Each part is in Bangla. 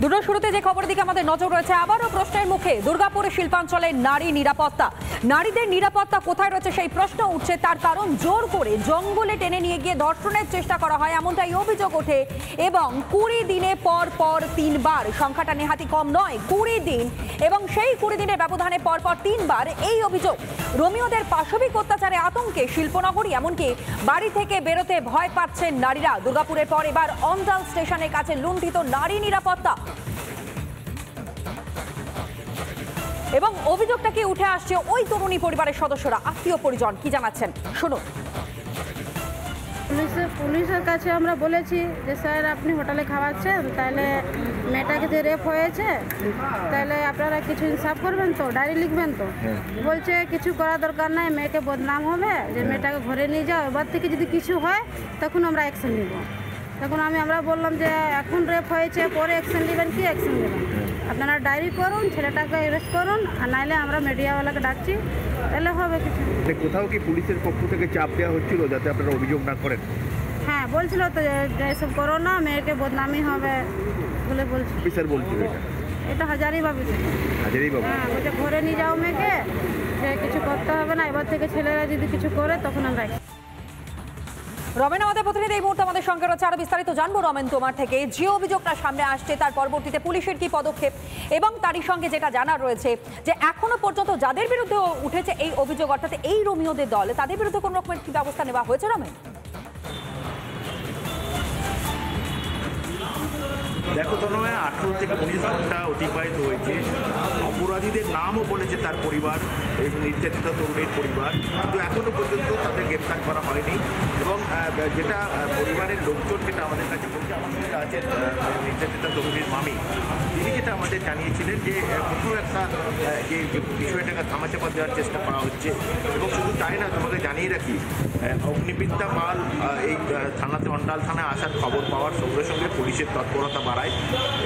দুটোর শুরুতে যে খবরের দিকে আমাদের নজর রয়েছে, আবারও প্রশ্নের মুখে দুর্গাপুরের শিল্পাঞ্চলে নারী নিরাপত্তা। নারীদের নিরাপত্তা কোথায় রয়েছে সেই প্রশ্ন উঠছে। তার কারণ জোর করে জঙ্গলে টেনে নিয়ে গিয়ে ধর্ষণের চেষ্টা করা হয়, এমনটাই অভিযোগ ওঠে। এবং 20 দিনে পর 3বার, সংখ্যাটা নেহাতি কম নয়, 20 দিন, এবং সেই 20 দিনের ব্যবধানে পর 3বার এই অভিযোগ। রোমিওদের পাশবিক অত্যাচারে আতঙ্কে শিল্পনগরী, এমনকি বাড়ি থেকে বেরোতে ভয় পাচ্ছেন নারীরা। দুর্গাপুরের পর এবার অন্ডাল স্টেশনের কাছে লুণ্ঠিত নারী নিরাপত্তা এবং অভিযোগটা কি উঠে আসছে ওই তরুণী পরিবারের সদস্যরা, আত্মীয় পরিজন কি জানাচ্ছেন শুনুন। পুলিশের কাছে আমরা বলেছি যে স্যার আপনি হোটেলে খাওয়াচ্ছেন, তাহলে মেয়েটাকে যে রেপ হয়েছে তাহলে আপনারা কিছু ইনসাফ করবেন তো, ডায়েরি লিখবেন তো। বলছে কিছু করার দরকার নাই, মেয়েকে বদনাম হবে, যে মেয়েটাকে ঘরে নিয়ে যাও, এবার থেকে যদি কিছু হয় তখন আমরা অ্যাকশন নিব। তখন আমরা বললাম যে এখন রেপ হয়েছে, পরে অ্যাকশন নেবেন, কি অ্যাকশন নেবেন? আপনারা ডায়েরি করুন, ছেলেটাকে অ্যারেস্ট করুন, আর নাইলে আমরা মিডিয়াওয়ালাকে ডাকছি, তাহলে হবে কিছু। কোথাও কি পুলিশের পক্ষ থেকে চাপ দেওয়া হচ্ছিল যাতে আপনারা অভিযোগ না করেন? হ্যাঁ, বলছিল তো যে এসব করো না, মেয়েকে বদনামি হবে বলে বলছি। অফিসার বলছিল এটা হাজারিবাবু। হ্যাঁ, বলছে ঘরে নিয়ে যাও মেয়েকে, যে কিছু করতে হবে না, এবার থেকে ছেলেরা যদি কিছু করে তখন আমরা। রমেন আমাদের প্রতিনিধি এই মুহূর্তে আমাদের সঙ্গে রয়েছে, আরো বিস্তারিত জানবো রমেন তোমার থেকে। যে অভিযোগটা সামনে আসছে তার পরবর্তীতে পুলিশের কি পদক্ষেপ, এবং তারই সঙ্গে যেটা জানার রয়েছে যে এখনো পর্যন্ত যাদের বিরুদ্ধে উঠেছে এই অভিযোগ, অর্থাৎ এই রোমিওদের দল, তাদের বিরুদ্ধে কোন রকমের কি ব্যবস্থা নেওয়া হয়েছে রমেন? দেখো তন্ময়, 18 থেকে 19 ঘন্টা অতিবাহিত হয়েছে। অপরাধীদের নামও বলেছে তার পরিবার, এই নির্যাতিত তরুণীর পরিবার, কিন্তু এখনো পর্যন্ত তাদের গ্রেপ্তার করা হয়নি। এবং যেটা পরিবারের লোকজন যেটা আমাদের কাছে বলছে, আমাদের কাছে আছেন নির্যাতিত তরুণীর মামি, তিনি যেটা আমাদের জানিয়েছিলেন যে কোথাও একটা যে বিষয়টাকে ধামাচাপা দেওয়ার চেষ্টা করা হচ্ছে। এবং শুধু তাই না, তোমাকে জানিয়ে রাখি, অগ্নিবিদ্যা পাল এই থানাতে, অন্ডাল থানায় আসার খবর পাওয়ার সঙ্গে সঙ্গে পুলিশের তৎপরতা বাড়ায়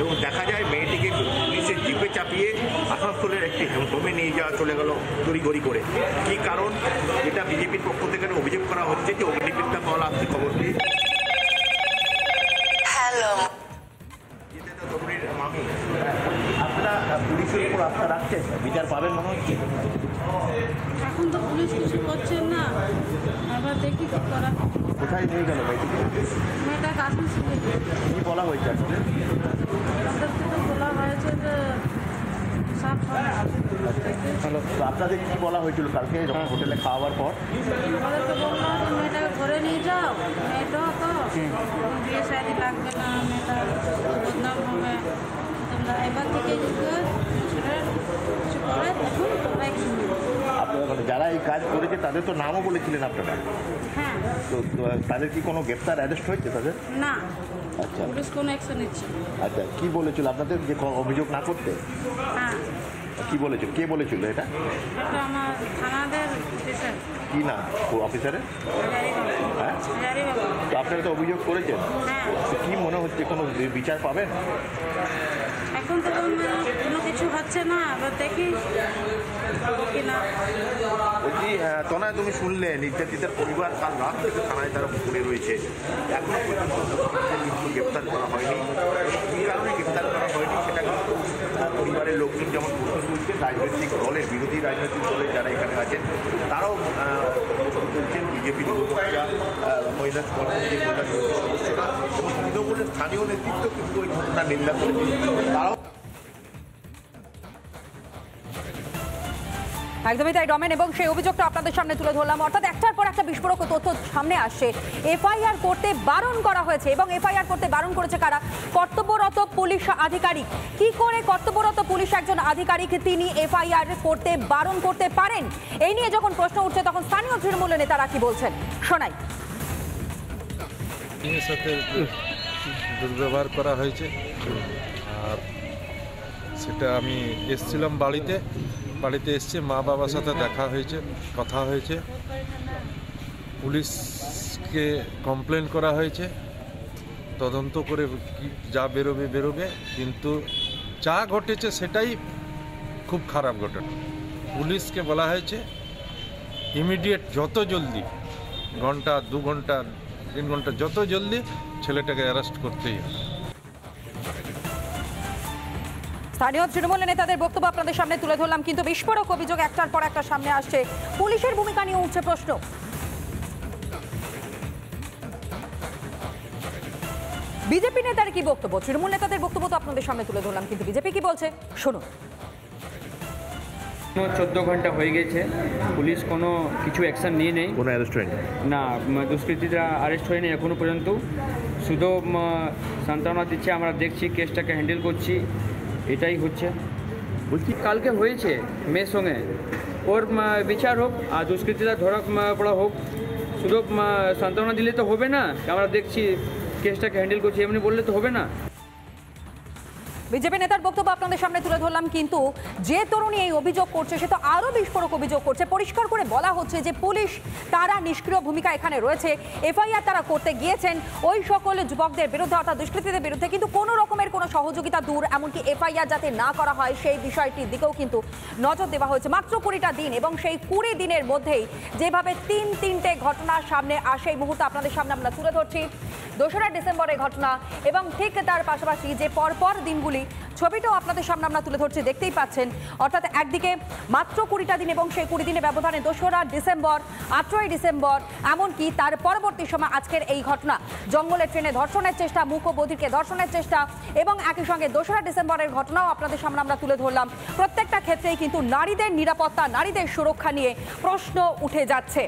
এবং দেখা যায় মেয়েটিকে পুলিশের জিপে চাপিয়ে আসানসোলের একটি হোমে নিয়ে যাওয়া চলে গেল তড়িঘড়ি করে। কী কারণ, যেটা বিজেপির পক্ষ থেকে অভিযোগ করা হচ্ছে যে অগ্নিবিদ্যা পাল আসতে খবর পেয়ে তরুণীর মামি। আপনারা পুলিশের উপর আস্থা রাখছেন, বিচার পাবেন মনে হচ্ছে? এখন তো পুলিশ কিছু করছেন না, এবার দেখি কি করা। কোথায় নিয়ে গেল মেয়েটিকে? মেয়েটাকে আসানসোলে। কী বলা হয়েছে আসলে? তাদের থেকে বলা হয়েছে যে সাফ হবে। তো আপনাদের কী বলা হয়েছিল কালকে যখন হোটেলে খাওয়ার পর? আমাদেরকে বললো যে মেয়েটাকে ঘরে নিয়ে যাও, মেয়েটাও তো বিয়ে শাদি লাগবে না, মেয়েটা বদনাম হবে, তোমরা এবার থেকে যদি ছেলে কিছু করে তখন তোমরা একটু। আপনারা যারা এই কাজ করেছে তাদের তো নামও বলেছিলেন আপনারা, হ্যাঁ। তো তাদের কি কোনো গ্রেপ্তার অ্যারেস্ট হয়েছে তাদের? না, আচ্ছা পুলিশ কোনো অ্যাকশন নিচ্ছে। আচ্ছা, কী বলেছিল আপনাদের যে অভিযোগ না করতে? হ্যাঁ, কী বলেছিল, কে বলেছিল এটা? এটা আমার থানাদের অফিসার। কী না অফিসারের? হ্যাঁ, হাজারিবাবু। তো আপনারা তো অভিযোগ করেছেন, হ্যাঁ। তো কী মনে হচ্ছে কোনো বিচার পাবেন? এখন তো কোনো কিছু হচ্ছে না, এবার দেখি কিনা। বলছি তনয়, তুমি শুনলে নির্যাতিতার পরিবার কাল রাত থেকে থানায় তারা পুকুরে রয়েছে, এখনো পর্যন্ত কিন্তু গ্রেপ্তার করা হয়নি। কী কারণে গ্রেপ্তার করা হয়নি সেটা কিন্তু পরিবারের লোকজন যেমন প্রশ্ন তুলছেন, রাজনৈতিক দলের, বিরোধী রাজনৈতিক দলের যারা এখানে আছেন তারাও বলছেন, বিজেপি যুবমোর্চা, মহিলা কর্মসূচির সদস্যরা এবং তৃণমূলের স্থানীয় নেতৃত্ব কিন্তু ওই ঘটনার নিন্দা করেছে। তারাও একদমই তাই রমেন, এবং সেই অভিযোগটা আপনাদের সামনে তুলে ধরলাম। অর্থাৎ একটার পর একটা বিস্ফোরক তথ্য সামনে আসছে। এফআইআর করতে বারণ করা হয়েছে, এবং এফআইআর করতে বারণ করেছে কারা? কর্তব্যরত পুলিশ আধিকারিক। কি করে কর্তব্যরত পুলিশ একজন আধিকারিক তিনি এফআইআর করতে বারণ করতে পারেন? এই নিয়ে যখন প্রশ্ন উঠছে তখন স্থানীয় তৃণমূল নেতারা কি বলছেন শোনাই। সাথে দুর্ব্যবহার করা হয়েছে, আর সেটা আমি এসছিলাম বাড়িতে এসছে, মা বাবার সাথে দেখা হয়েছে, কথা হয়েছে, পুলিশকে কমপ্লেন করা হয়েছে, তদন্ত করে যা বেরোবে, কিন্তু যা ঘটেছে সেটাই খুব খারাপ ঘটনা। পুলিশকে বলা হয়েছে ইমিডিয়েট, যত জলদি, ঘন্টা 2 ঘন্টা 3 ঘন্টা, যত জলদি ছেলেটাকে অ্যারেস্ট করতেই হবে। স্থানীয় তৃণমূল নেতাদের বক্তব্য আপনাদের সামনে তুলে ধরলাম, কিন্তু বিস্ফোরক অভিযোগ একটার পর একটা সামনে আসছে। পুলিশের ভূমিকা নিয়ে উঠছে প্রশ্ন। বিজেপি নেতার কি বক্তব্য, তৃণমূল নেতাদের বক্তব্য তো আপনাদের সামনে তুলে ধরলাম, কিন্তু বিজেপি কি বলছে শুনুন। 14 ঘন্টা হয়ে গেছে, পুলিশ কোনো কিছু অ্যাকশন নিয়ে নেই, কোনো অ্যারেস্ট হয়নি। না দুষ্কৃতীরা অ্যারেস্ট হয়নি এখনো পর্যন্ত। শুধু সান্ত্বনা দিচ্ছে, আমরা দেখছি, কেসটাকে হ্যান্ডেল করছি, এটাই হচ্ছে। বলছি কালকে হয়েছে মেয়ের সঙ্গে, ওর বিচার হোক আর দুষ্কৃতীরা ধরা পড়া হোক। শুধু সান্ত্বনা দিলে তো হবে না, আমরা দেখছি কেসটাকে হ্যান্ডেল করছি, এমনি বললে তো হবে না। বিজেপি নেতার বক্তব্য আপনাদের সামনে তুলে ধরলাম, কিন্তু যে তরুণী এই অভিযোগ করছে সে তো আরো বিস্ফোরক অভিযোগ করছে। পরিষ্কার করে বলা হচ্ছে যে পুলিশ তারা নিষ্ক্রিয় ভূমিকা এখানে রয়েছে, এফআইআর তারা করতে গিয়েছেন ওই সকল যুবকদের বিরুদ্ধে অর্থাৎ দুষ্কৃতীদের বিরুদ্ধে, কিন্তু কোনো রকমের কোনো সহযোগিতা দূর, এমনকি এফআইআর যাতে না করা হয় সেই বিষয়টির দিকেও কিন্তু নজর দেওয়া হয়েছে। মাত্র 20টা দিন এবং সেই 20 দিনের মধ্যেই যেভাবে তিনটে ঘটনা সামনে আসে এই মুহূর্তে আপনাদের সামনে আমরা তুলে ধরছি। 2রা ডিসেম্বরের ঘটনা এবং ঠিক তার পাশাপাশি যে পরপর দিনগুলি ছবিটাও আপনাদের সামনে আমরা তুলে ধরছি, দেখতেই পাচ্ছেন। অর্থাৎ একদিকে মাত্র 20টা দিন এবং সেই 20 দিনের ব্যবধানে 2রা ডিসেম্বর, 18ই ডিসেম্বর, এমনকি তার পরবর্তী সময় আজকের এই ঘটনা, জঙ্গলের ট্রেনে ধর্ষণের চেষ্টা, মুখ্য বধিরকে ধর্ষণের চেষ্টা এবং একই সঙ্গে 2রা ডিসেম্বরের ঘটনাও আপনাদের সামনে আমরা তুলে ধরলাম। প্রত্যেকটা ক্ষেত্রেই কিন্তু নারীদের নিরাপত্তা, নারীদের সুরক্ষা নিয়ে প্রশ্ন উঠে যাচ্ছে।